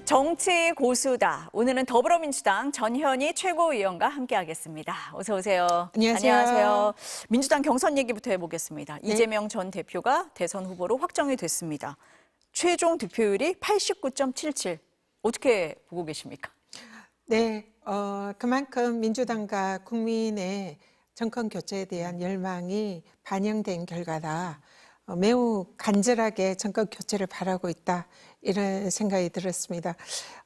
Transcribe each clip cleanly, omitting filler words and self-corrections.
정치 고수다. 오늘은 더불어민주당 전현희 최고위원과 함께하겠습니다. 어서 오세요. 안녕하세요. 민주당 경선 얘기부터 해보겠습니다. 네. 이재명 전 대표가 대선 후보로 확정이 됐습니다. 최종 득표율이 89.77. 어떻게 보고 계십니까? 네, 그만큼 민주당과 국민의 정권 교체에 대한 열망이 반영된 결과다. 매우 간절하게 정권 교체를 바라고 있다. 이런 생각이 들었습니다.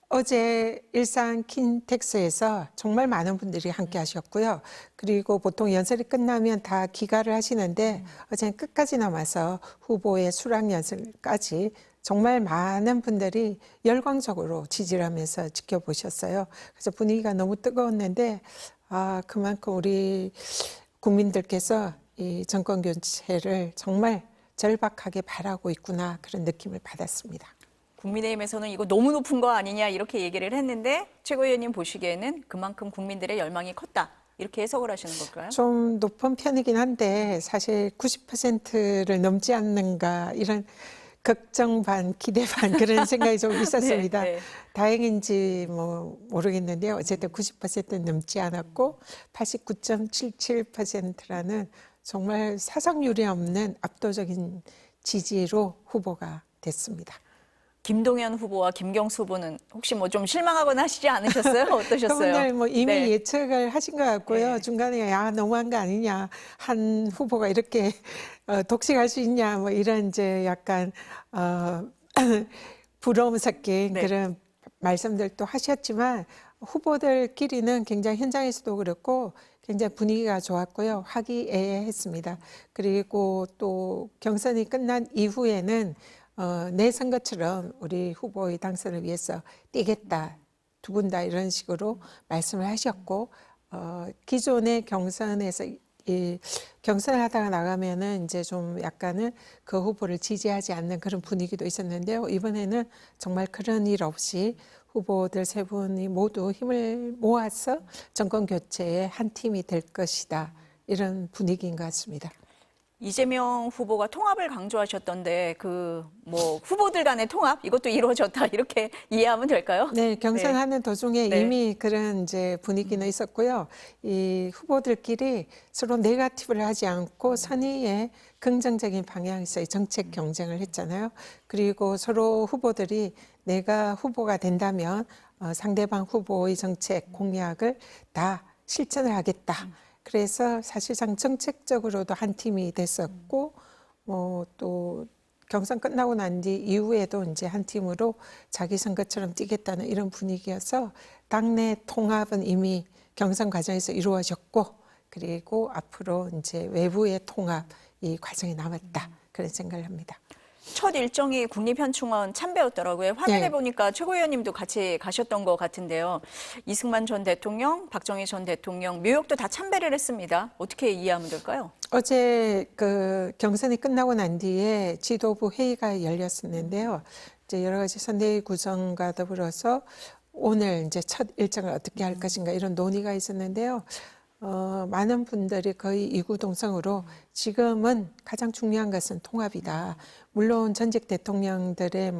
어제 일산 킨텍스에서 정말 많은 분들이 함께 하셨고요. 그리고 보통 연설이 끝나면 다 기가를 하시는데 어제는 끝까지 남아서 후보의 수락 연설까지 정말 많은 분들이 열광적으로 지지를 하면서 지켜보셨어요. 그래서 분위기가 너무 뜨거웠는데 그만큼 우리 국민들께서 이 정권 교체를 정말 절박하게 바라고 있구나, 그런 느낌을 받았습니다. 국민의힘에서는 이거 너무 높은 거 아니냐 이렇게 얘기를 했는데 최고위원님 보시기에는 그만큼 국민들의 열망이 컸다, 이렇게 해석을 하시는 걸까요? 좀 높은 편이긴 한데 사실 90%를 넘지 않는가, 이런 걱정 반 기대 반 그런 생각이 좀 있었습니다. 네. 다행인지 모르겠는데요. 어쨌든 90%는 넘지 않았고 89.77%라는 정말 사상률이 없는 압도적인 지지로 후보가 됐습니다. 김동연 후보와 김경수 후보는 혹시 좀 실망하거나 하시지 않으셨어요? 어떠셨어요? 그분들 이미 네. 예측을 하신 것 같고요. 네. 중간에 너무한 거 아니냐, 한 후보가 이렇게 독식할 수 있냐, 이런 이제 약간 부러움 섞인 네. 그런 말씀들도 하셨지만 후보들끼리는 굉장히 현장에서도 그렇고 굉장히 분위기가 좋았고요. 화기애애했습니다. 그리고 또 경선이 끝난 이후에는 내 선거처럼 우리 후보의 당선을 위해서 뛰겠다, 두 분 다 이런 식으로 말씀을 하셨고, 기존의 경선에서 이 경선을 하다가 나가면은 이제 좀 약간은 그 후보를 지지하지 않는 그런 분위기도 있었는데요. 이번에는 정말 그런 일 없이 후보들 세 분이 모두 힘을 모아서 정권 교체의 한 팀이 될 것이다, 이런 분위기인 것 같습니다. 이재명 후보가 통합을 강조하셨던데 후보들 간의 통합 이것도 이루어졌다, 이렇게 이해하면 될까요? 네, 경선하는 도중에 네. 이미 그런 이제 분위기는 있었고요. 이 후보들끼리 서로 네거티브를 하지 않고 선의의 긍정적인 방향에서의 정책 경쟁을 했잖아요. 그리고 서로 후보들이 내가 후보가 된다면 상대방 후보의 정책 공약을 다 실천을 하겠다. 그래서 사실상 정책적으로도 한 팀이 됐었고, 또 경선 끝나고 난 뒤 이후에도 이제 한 팀으로 자기 선거처럼 뛰겠다는 이런 분위기여서 당내 통합은 이미 경선 과정에서 이루어졌고, 그리고 앞으로 이제 외부의 통합 이 과정이 남았다, 그런 생각을 합니다. 첫 일정이 국립현충원 참배였더라고요. 화면에 네. 보니까 최고위원님도 같이 가셨던 것 같은데요. 이승만 전 대통령, 박정희 전 대통령, 묘역도 다 참배를 했습니다. 어떻게 이해하면 될까요? 어제 그 경선이 끝나고 난 뒤에 지도부 회의가 열렸었는데요. 이제 여러 가지 선대위 구성과 더불어서 오늘 이제 첫 일정을 어떻게 할 것인가, 이런 논의가 있었는데요. 많은 분들이 거의 이구동성으로 지금은 가장 중요한 것은 통합이다. 물론 전직 대통령들의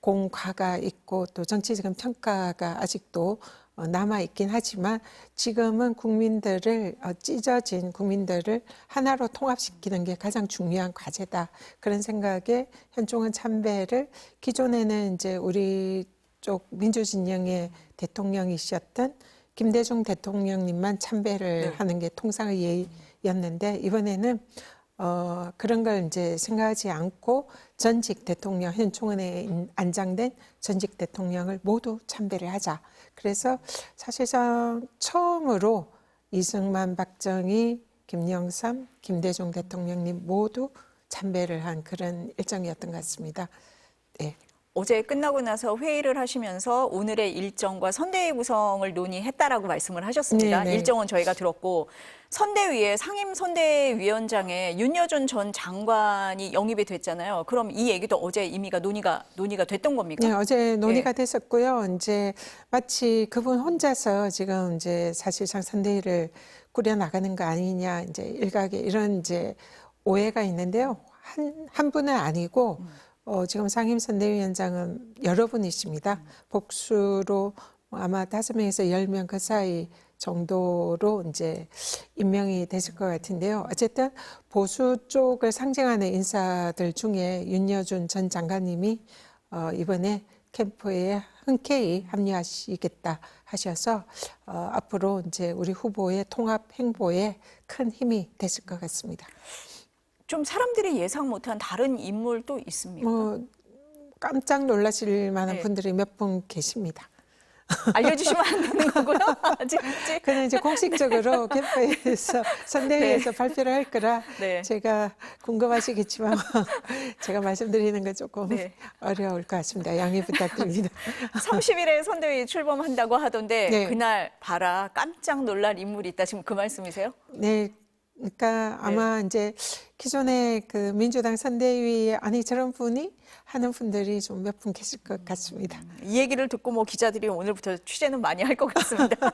공과가 있고 또 정치적인 평가가 아직도 남아 있긴 하지만 지금은 국민들을 찢어진 국민들을 하나로 통합시키는 게 가장 중요한 과제다, 그런 생각에 현충원 참배를, 기존에는 이제 우리 쪽 민주진영의 대통령이셨던 김대중 대통령님만 참배를 하는 게 통상의 예였는데, 이번에는 그런 걸 이제 생각하지 않고 전직 대통령, 현충원에 안장된 전직 대통령을 모두 참배를 하자. 그래서 사실상 처음으로 이승만, 박정희, 김영삼, 김대중 대통령님 모두 참배를 한 그런 일정이었던 것 같습니다. 네. 어제 끝나고 나서 회의를 하시면서 오늘의 일정과 선대위 구성을 논의했다라고 말씀을 하셨습니다. 네네. 일정은 저희가 들었고, 선대위에 상임선대위원장에 윤여준 전 장관이 영입이 됐잖아요. 그럼 이 얘기도 어제 이미가 논의가 됐던 겁니까? 네, 어제 논의가 네. 됐었고요. 이제 마치 그분 혼자서 지금 이제 사실상 선대위를 꾸려 나가는 거 아니냐, 이제 일각의 이런 이제 오해가 있는데요. 한 분은 아니고 지금 상임선대위원장은 여러 분이십니다. 복수로 아마 5명에서 10명 그 사이 정도로 이제 임명이 되실 것 같은데요. 어쨌든 보수 쪽을 상징하는 인사들 중에 윤여준 전 장관님이 이번에 캠프에 흔쾌히 합류하시겠다 하셔서 앞으로 이제 우리 후보의 통합 행보에 큰 힘이 되실 것 같습니다. 좀 사람들이 예상 못한 다른 인물도 있습니까? 깜짝 놀라실 만한 네. 분들이 몇 분 계십니다. 알려주시면 안 되는 거고요. 아직. 그는 이제 공식적으로 캠프에서 선대위에서 발표를 할 거라 네. 제가 궁금하시겠지만 제가 말씀드리는 건 조금 네. 어려울 것 같습니다. 양해 부탁드립니다. 30일에 선대위 출범한다고 하던데 네. 그날 봐라 깜짝 놀랄 인물이 있다. 지금 그 말씀이세요? 네. 그러니까 아마 이제 기존의 그 민주당 선대위에 아니 저런 분이 하는 분들이 좀 몇 분 계실 것 같습니다. 이 얘기를 듣고 뭐 기자들이 오늘부터 취재는 많이 할 것 같습니다.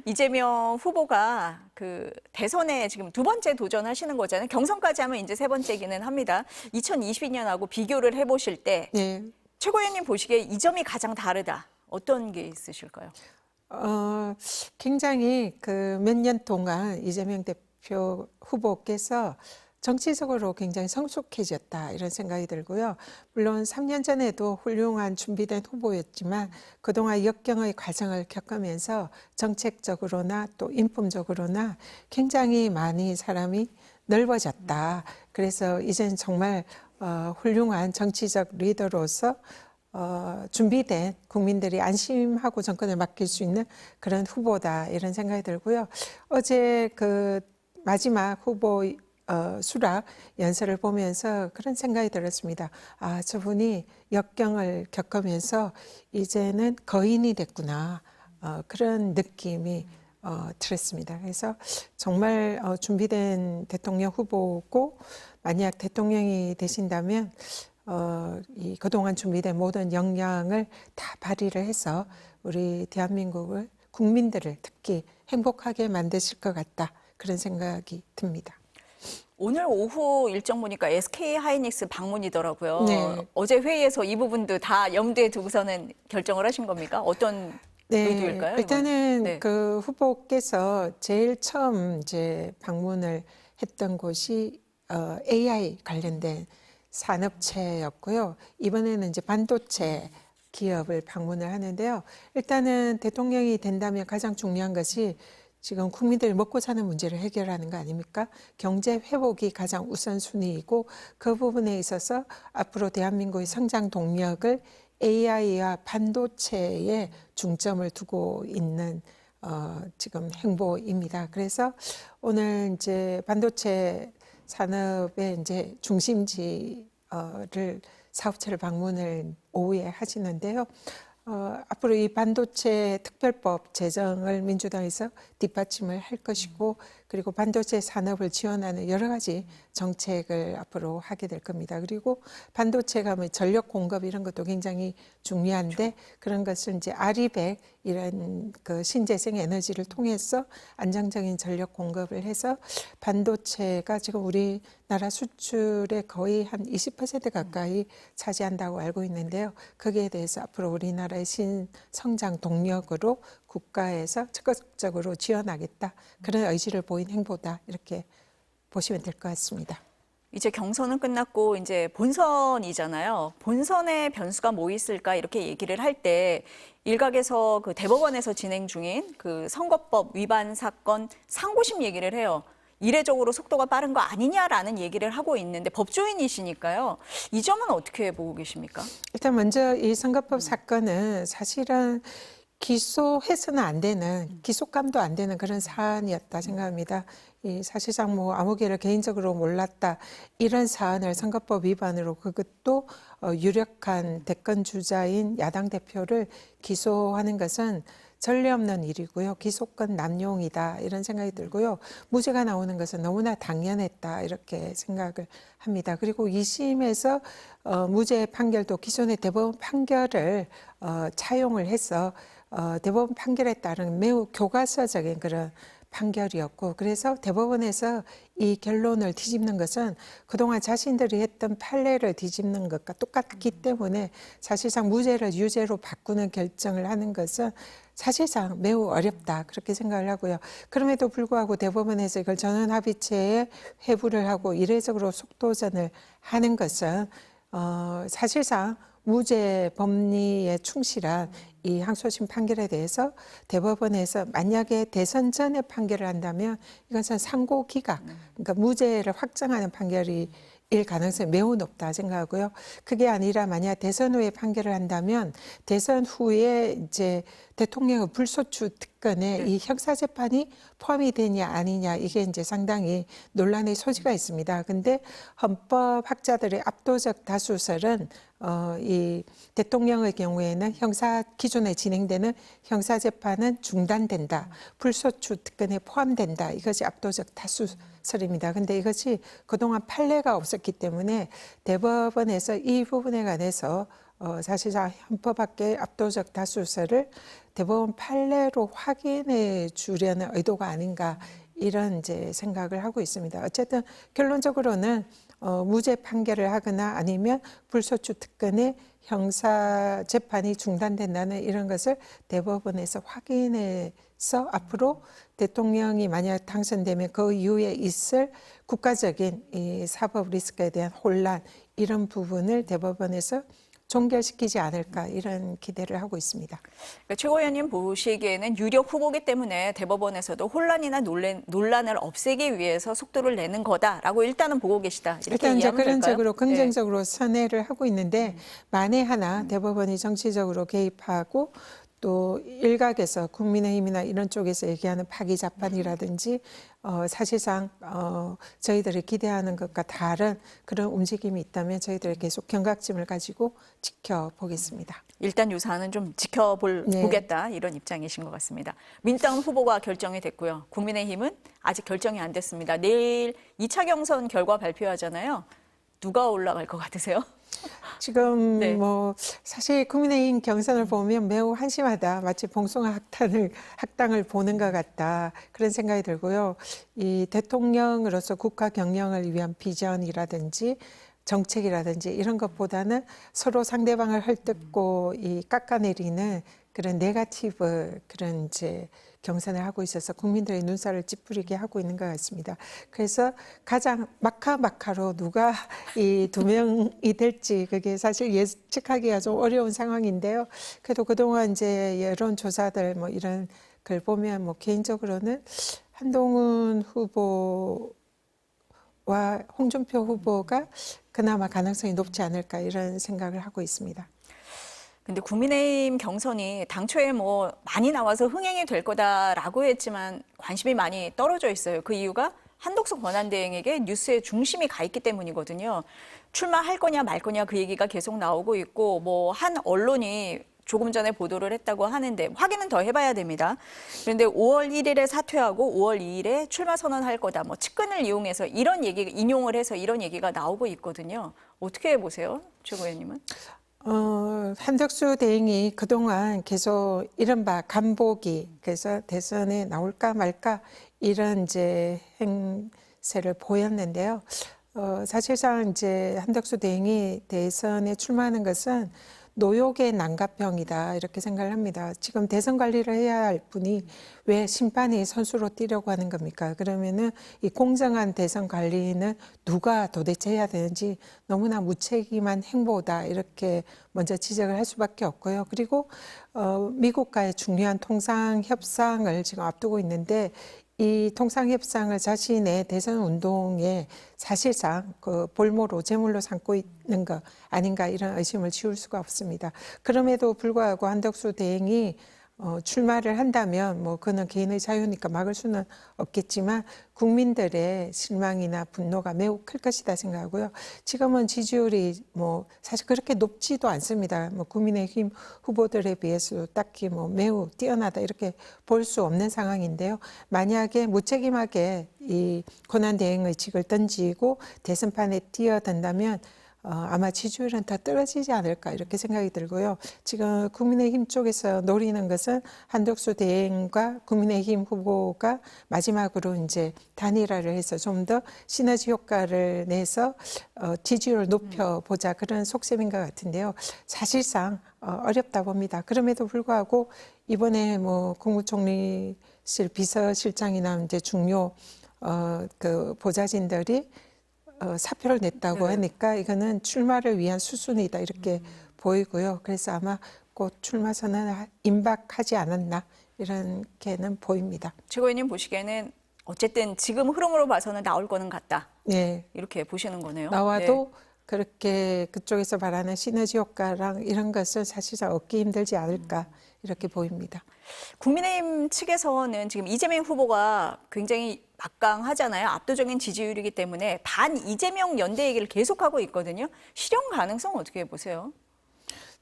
이재명 후보가 그 대선에 지금 2번째 도전하시는 거잖아요. 경선까지 하면 이제 3번째기는 합니다. 2022년하고 비교를 해보실 때 네. 최고위원님 보시기에 이 점이 가장 다르다. 어떤 게 있으실까요? 굉장히 그 몇 년 동안 이재명 대표 후보께서 정치적으로 굉장히 성숙해졌다 이런 생각이 들고요. 물론 3년 전에도 훌륭한 준비된 후보였지만 그동안 역경의 과정을 겪으면서 정책적으로나 또 인품적으로나 굉장히 많이 사람이 넓어졌다. 그래서 이제는 정말 훌륭한 정치적 리더로서 준비된 국민들이 안심하고 정권을 맡길 수 있는 그런 후보다 이런 생각이 들고요. 어제 그 마지막 후보 수락 연설을 보면서 그런 생각이 들었습니다. 아, 저분이 역경을 겪으면서 이제는 거인이 됐구나. 그런 느낌이 들었습니다. 그래서 정말 준비된 대통령 후보고 만약 대통령이 되신다면 이 그동안 준비된 모든 역량을 다 발휘를 해서 우리 대한민국을 국민들을 특히 행복하게 만드실 것 같다. 그런 생각이 듭니다. 오늘 오후 일정 보니까 SK 하이닉스 방문이더라고요. 네. 어제 회의에서 이 부분도 다 염두에 두고서는 결정을 하신 겁니까? 어떤 의도일까요? 일단은 네. 그 후보께서 제일 처음 이제 방문을 했던 곳이 AI 관련된 산업체였고요. 이번에는 이제 반도체 기업을 방문을 하는데요. 일단은 대통령이 된다면 가장 중요한 것이 지금 국민들이 먹고 사는 문제를 해결하는 거 아닙니까? 경제 회복이 가장 우선순위이고 그 부분에 있어서 앞으로 대한민국의 성장 동력을 AI와 반도체에 중점을 두고 있는 지금 행보입니다. 그래서 오늘 이제 반도체 산업의 이제 중심지를 사업체를 방문을 오후에 하시는데요. 앞으로 이 반도체 특별법 제정을 민주당에서 뒷받침을 할 것이고 그리고 반도체 산업을 지원하는 여러 가지 정책을 앞으로 하게 될 겁니다. 그리고 반도체가 뭐 전력 공급 이런 것도 굉장히 중요한데 그런 것을 이제 아리백 이런 그 신재생 에너지를 통해서 안정적인 전력 공급을 해서 반도체가 지금 우리나라 수출의 거의 한 20% 가까이 차지한다고 알고 있는데요. 거기에 대해서 앞으로 우리나라의 신성장 동력으로 국가에서 적극적으로 지원하겠다. 그런 의지를 보인 행보다 이렇게 보시면 될 것 같습니다. 이제 경선은 끝났고 이제 본선이잖아요. 본선의 변수가 뭐 있을까 이렇게 얘기를 할 때 일각에서 그 대법원에서 진행 중인 그 선거법 위반 사건 상고심 얘기를 해요. 이례적으로 속도가 빠른 거 아니냐라는 얘기를 하고 있는데 법조인이시니까요. 이 점은 어떻게 보고 계십니까? 일단 먼저 이 선거법 사건은 사실은 기소해서는 안 되는, 기소감도 안 되는 그런 사안이었다 생각합니다. 이 사실상 뭐 아무개를 개인적으로 몰랐다 이런 사안을 선거법 위반으로 그것도 유력한 대권 주자인 야당 대표를 기소하는 것은 전례 없는 일이고요. 기소권 남용이다 이런 생각이 들고요. 무죄가 나오는 것은 너무나 당연했다 이렇게 생각을 합니다. 그리고 2심에서 무죄 판결도 기존의 대법원 판결을 차용을 해서 대법원 판결에 따른 매우 교과서적인 그런 판결이었고, 그래서 대법원에서 이 결론을 뒤집는 것은 그동안 자신들이 했던 판례를 뒤집는 것과 똑같기 때문에 사실상 무죄를 유죄로 바꾸는 결정을 하는 것은 사실상 매우 어렵다, 그렇게 생각을 하고요. 그럼에도 불구하고 대법원에서 이걸 전원합의체에 회부를 하고 이례적으로 속도전을 하는 것은 사실상 무죄 법리에 충실한 이 항소심 판결에 대해서 대법원에서 만약에 대선 전에 판결을 한다면 이것은 상고 기각, 그러니까 무죄를 확정하는 판결이 일 가능성이 매우 높다 생각하고요. 그게 아니라 만약 대선 후에 판결을 한다면 대선 후에 이제 대통령의 불소추 특권에 이 형사재판이 포함이 되냐 아니냐, 이게 이제 상당히 논란의 소지가 있습니다. 근데 헌법학자들의 압도적 다수설은 이 대통령의 경우에는 형사 기존에 진행되는 형사재판은 중단된다, 불소추 특권에 포함된다, 이것이 압도적 다수설입니다. 근데 이것이 그동안 판례가 없었기 때문에 대법원에서 이 부분에 관해서 사실상 헌법학계의 압도적 다수설을 대법원 판례로 확인해 주려는 의도가 아닌가, 이런 이제 생각을 하고 있습니다. 어쨌든 결론적으로는 무죄 판결을 하거나 아니면 불소추 특권의 형사 재판이 중단된다는 이런 것을 대법원에서 확인해서 앞으로 대통령이 만약 당선되면 그 이후에 있을 국가적인 이 사법 리스크에 대한 혼란, 이런 부분을 대법원에서 종결시키지 않을까, 이런 기대를 하고 있습니다. 그러니까 최고 의원님 보시기에는 유력 후보기 때문에 대법원에서도 혼란이나 논란을 없애기 위해서 속도를 내는 거다라고 일단은 보고 계시다, 이렇게 일단 이제 이해하면 그런 될까요? 쪽으로 긍정적으로 선회를 하고 있는데, 만에 하나 대법원이 정치적으로 개입하고 또 일각에서 국민의힘이나 이런 쪽에서 얘기하는 파기 자판이라든지 사실상 저희들이 기대하는 것과 다른 그런 움직임이 있다면 저희들이 계속 경각심을 가지고 지켜보겠습니다. 일단 요 사안은 좀 보겠다, 이런 입장이신 것 같습니다. 민주당 후보가 결정이 됐고요. 국민의힘은 아직 결정이 안 됐습니다. 내일 2차 경선 결과 발표하잖아요. 누가 올라갈 것 같으세요? 지금 네. 뭐 사실 국민의힘 경선을 보면 매우 한심하다, 마치 봉숭아 학당을 보는 것 같다, 그런 생각이 들고요. 이 대통령으로서 국가 경영을 위한 비전이라든지 정책이라든지 이런 것보다는 서로 상대방을 헐뜯고 이 깎아내리는 그런 네거티브, 그런 이제 경선을 하고 있어서 국민들의 눈살을 찌푸리게 하고 있는 것 같습니다. 그래서 가장 마카마카로 누가 이 두 명이 될지 그게 사실 예측하기가 좀 어려운 상황인데요. 그래도 그동안 이제 여론조사들 뭐 이런 걸 보면 뭐 개인적으로는 한동훈 후보와 홍준표 후보가 그나마 가능성이 높지 않을까, 이런 생각을 하고 있습니다. 근데 국민의힘 경선이 당초에 뭐 많이 나와서 흥행이 될 거다라고 했지만 관심이 많이 떨어져 있어요. 그 이유가 한덕수 권한대행에게 뉴스의 중심이 가 있기 때문이거든요. 출마할 거냐 말 거냐 그 얘기가 계속 나오고 있고, 뭐 한 언론이 조금 전에 보도를 했다고 하는데 확인은 더 해봐야 됩니다. 그런데 5월 1일에 사퇴하고 5월 2일에 출마 선언할 거다, 뭐 측근을 이용해서 이런 얘기 인용을 해서 이런 얘기가 나오고 있거든요. 어떻게 보세요, 최고 의원님은? 한덕수 대행이 그동안 계속 이른바 간보기, 그래서 대선에 나올까 말까 이런 이제 행세를 보였는데요. 사실상 이제 한덕수 대행이 대선에 출마하는 것은 노욕의 난가병이다, 이렇게 생각을 합니다. 지금 대선 관리를 해야 할 분이 왜 심판이 선수로 뛰려고 하는 겁니까? 그러면은 이 공정한 대선 관리는 누가 도대체 해야 되는지 너무나 무책임한 행보다, 이렇게 먼저 지적을 할 수밖에 없고요. 그리고 미국과의 중요한 통상 협상을 지금 앞두고 있는데, 이 통상협상을 자신의 대선 운동에 사실상 그 볼모로 제물로 삼고 있는 거 아닌가, 이런 의심을 지울 수가 없습니다. 그럼에도 불구하고 한덕수 대행이 출마를 한다면 뭐 그는 개인의 자유니까 막을 수는 없겠지만 국민들의 실망이나 분노가 매우 클 것이다 생각하고요. 지금은 지지율이 뭐 사실 그렇게 높지도 않습니다. 뭐 국민의힘 후보들에 비해서도 딱히 뭐 매우 뛰어나다, 이렇게 볼 수 없는 상황인데요. 만약에 무책임하게 이 권한대행의 직을 던지고 대선판에 뛰어든다면 아마 지지율은 더 떨어지지 않을까 이렇게 생각이 들고요. 지금 국민의힘 쪽에서 노리는 것은 한덕수 대행과 국민의힘 후보가 마지막으로 이제 단일화를 해서 좀 더 시너지 효과를 내서 지지율을 높여보자 그런 속셈인 것 같은데요. 사실상 어렵다 봅니다. 그럼에도 불구하고 이번에 뭐 국무총리실 비서실장이나 이제 중요 그 보좌진들이 사표를 냈다고 네. 하니까 이거는 출마를 위한 수순이다 이렇게 보이고요. 그래서 아마 곧 출마 선언을 임박하지 않았나 이렇게는 보입니다. 최고위님 보시기에는 어쨌든 지금 흐름으로 봐서는 나올 거는 같다. 네, 이렇게 보시는 거네요. 네. 나와도 그렇게 그쪽에서 말하는 시너지 효과랑 이런 것은 사실상 얻기 힘들지 않을까 이렇게 보입니다. 국민의힘 측에서는 지금 이재명 후보가 굉장히 막강하잖아요. 압도적인 지지율이기 때문에 반 이재명 연대 얘기를 계속하고 있거든요. 실현 가능성 어떻게 보세요?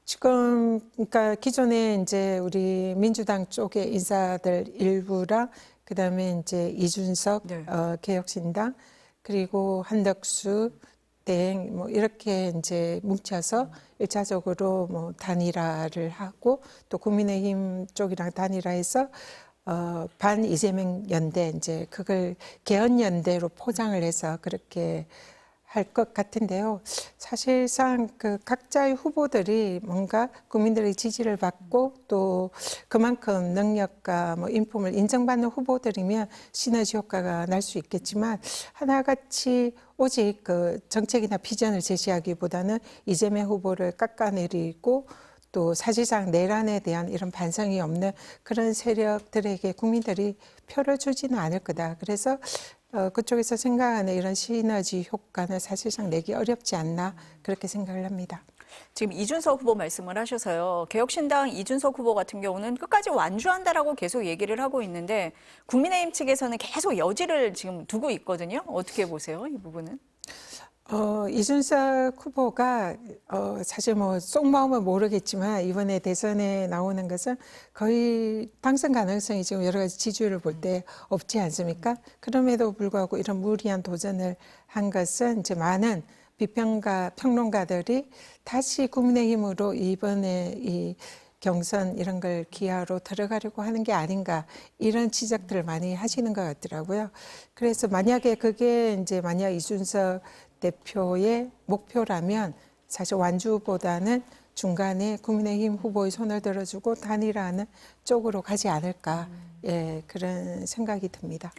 지금 그러니까 기존에 이제 우리 민주당 쪽의 인사들 일부랑 그다음에 이제 이준석 네. 개혁신당 그리고 한덕수 대행 뭐 이렇게 이제 뭉쳐서 일차적으로 뭐 단일화를 하고 또 국민의힘 쪽이랑 단일화해서 반 이재명 연대 이제 그걸 개헌 연대로 포장을 해서 그렇게 할 것 같은데요. 사실상 그 각자의 후보들이 뭔가 국민들의 지지를 받고 또 그만큼 능력과 뭐 인품을 인정받는 후보들이면 시너지 효과가 날 수 있겠지만 하나같이 오직 그 정책이나 비전을 제시하기보다는 이재명 후보를 깎아내리고 또 사실상 내란에 대한 이런 반성이 없는 그런 세력들에게 국민들이 표를 주지는 않을 거다. 그래서 그쪽에서 생각하는 이런 시너지 효과는 사실상 내기 어렵지 않나 그렇게 생각을 합니다. 지금 이준석 후보 말씀을 하셔서요. 개혁신당 이준석 후보 같은 경우는 끝까지 완주한다라고 계속 얘기를 하고 있는데 국민의힘 측에서는 계속 여지를 지금 두고 있거든요. 어떻게 보세요, 이 부분은? 이준석 후보가 사실 뭐 속마음은 모르겠지만 이번에 대선에 나오는 것은 거의 당선 가능성이 지금 여러 가지 지지율을 볼 때 없지 않습니까? 그럼에도 불구하고 이런 무리한 도전을 한 것은 이제 많은 비평가 평론가들이 다시 국민의힘으로 이번에 이 경선 이런 걸 기하로 들어가려고 하는 게 아닌가 이런 지적들을 많이 하시는 것 같더라고요. 그래서 만약에 그게 이제 만약 이준석 대표의 목표라면 사실 완주보다는 중간에 국민의힘 후보의 손을 들어주고 단일화하는 쪽으로 가지 않을까 예, 그런 생각이 듭니다.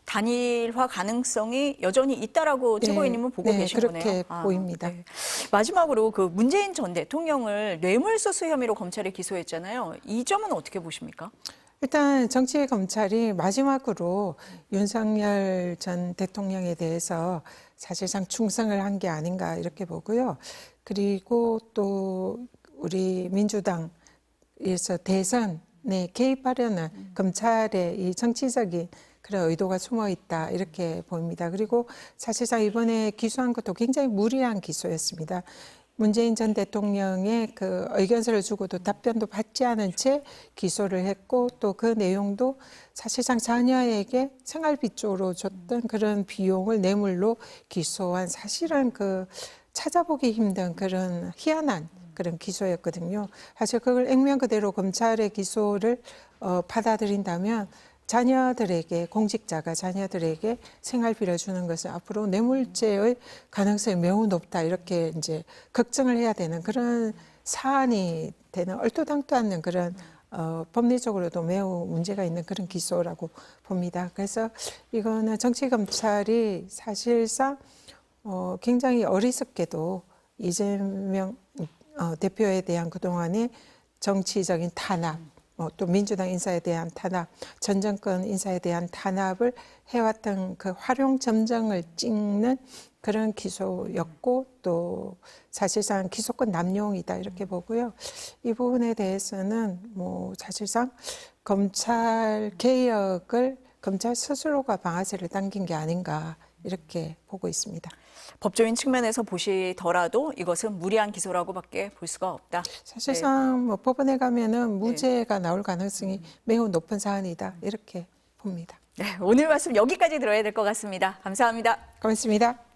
단일화 가능성이 여전히 있다라고 최고위님은 보고 계신 그렇게 거네요. 보입니다. 네. 마지막으로 그 문재인 전 대통령을 뇌물수수 혐의로 검찰에 기소했잖아요. 이 점은 어떻게 보십니까? 일단 정치의 검찰이 마지막으로 윤석열 전 대통령에 대해서 사실상 충성을 한 게 아닌가 이렇게 보고요. 그리고 또 우리 민주당에서 대선에 개입하려는 검찰의 이 정치적인 그런 의도가 숨어 있다 이렇게 보입니다. 그리고 사실상 이번에 기소한 것도 굉장히 무리한 기소였습니다. 문재인 전 대통령의 그 의견서를 주고도 답변도 받지 않은 채 기소를 했고 또 그 내용도 사실상 자녀에게 생활비 쪽으로 줬던 그런 비용을 뇌물로 기소한 사실은 그 찾아보기 힘든 그런 희한한 그런 기소였거든요. 사실 그걸 액면 그대로 검찰의 기소를 받아들인다면 자녀들에게 공직자가 자녀들에게 생활비를 주는 것은 앞으로 뇌물죄의 가능성이 매우 높다 이렇게 이제 걱정을 해야 되는 그런 사안이 되는 얼토당토 않는 그런 법리적으로도 매우 문제가 있는 그런 기소라고 봅니다. 그래서 이거는 정치 검찰이 사실상 굉장히 어리석게도 이재명 대표에 대한 그동안의 정치적인 탄압 또 민주당 인사에 대한 탄압, 전 정권 인사에 대한 탄압을 해왔던 그 활용점정을 찍는 그런 기소였고 또 사실상 기소권 남용이다 이렇게 보고요. 이 부분에 대해서는 뭐 사실상 검찰 개혁을 검찰 스스로가 방아쇠를 당긴 게 아닌가 이렇게 보고 있습니다. 법조인 측면에서 보시더라도 이것은 무리한 기소라고밖에 볼 수가 없다. 사실상 뭐 법원에 가면은 무죄가 나올 가능성이 매우 높은 사안이다 이렇게 봅니다. 네, 오늘 말씀 여기까지 들어야 될 것 같습니다. 감사합니다. 고맙습니다.